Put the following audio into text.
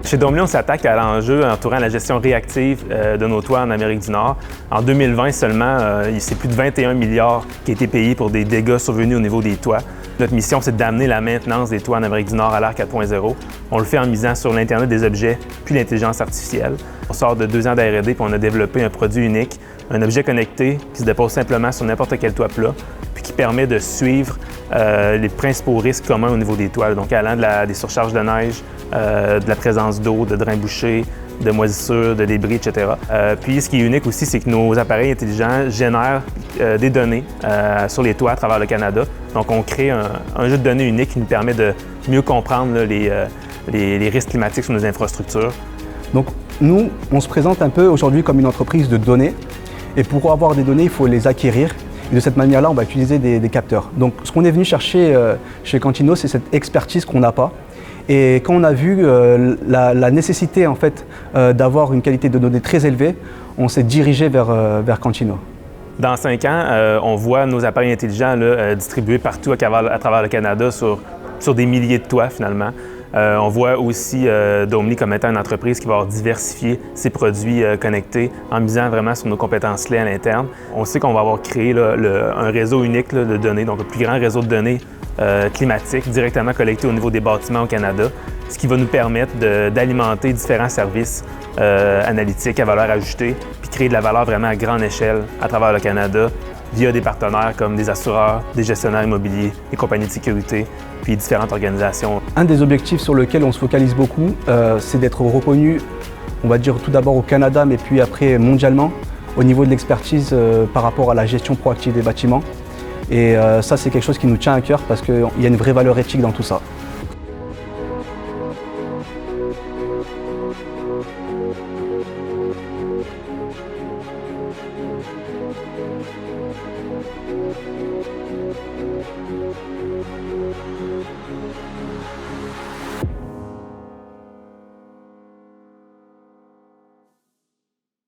Chez Domely, on s'attaque à l'enjeu entourant la gestion réactive de nos toits en Amérique du Nord. En 2020 seulement, c'est plus de 21 milliards qui ont été payés pour des dégâts survenus au niveau des toits. Notre mission, c'est d'amener la maintenance des toits en Amérique du Nord à l'ère 4.0. On le fait en misant sur l'Internet des objets puis l'intelligence artificielle. On sort de 2 ans d'R&D puis on a développé un produit unique, un objet connecté qui se dépose simplement sur n'importe quel toit plat puis qui permet de suivre les principaux risques communs au niveau des toits, donc allant des surcharges de neige, de la présence d'eau, de drains bouchés, de moisissures, de débris, etc. Puis ce qui est unique aussi, c'est que nos appareils intelligents génèrent des données sur les toits à travers le Canada. Donc on crée un jeu de données unique qui nous permet de mieux comprendre là, les risques climatiques sur nos infrastructures. Donc nous, on se présente un peu aujourd'hui comme une entreprise de données. Et pour avoir des données, il faut les acquérir. Et de cette manière-là, on va utiliser des capteurs. Donc ce qu'on est venu chercher chez Quantino, c'est cette expertise qu'on n'a pas. Et quand on a vu la nécessité en fait, d'avoir une qualité de données très élevée, on s'est dirigé vers Quantino. Dans 5 ans, on voit nos appareils intelligents là, distribués partout à travers le Canada sur des milliers de toits finalement. On voit aussi Domely comme étant une entreprise qui va diversifier ses produits connectés en misant vraiment sur nos compétences clés à l'interne. On sait qu'on va avoir créé là, un réseau unique là, de données, donc le plus grand réseau de données climatiques directement collectées au niveau des bâtiments au Canada, ce qui va nous permettre d'alimenter différents services analytiques à valeur ajoutée, puis créer de la valeur vraiment à grande échelle à travers le Canada via des partenaires comme des assureurs, des gestionnaires immobiliers, des compagnies de sécurité, puis différentes organisations. Un des objectifs sur lesquels on se focalise beaucoup, c'est d'être reconnu, on va dire tout d'abord au Canada, mais puis après mondialement, au niveau de l'expertise par rapport à la gestion proactive des bâtiments. Et ça, c'est quelque chose qui nous tient à cœur parce qu'il y a une vraie valeur éthique dans tout ça.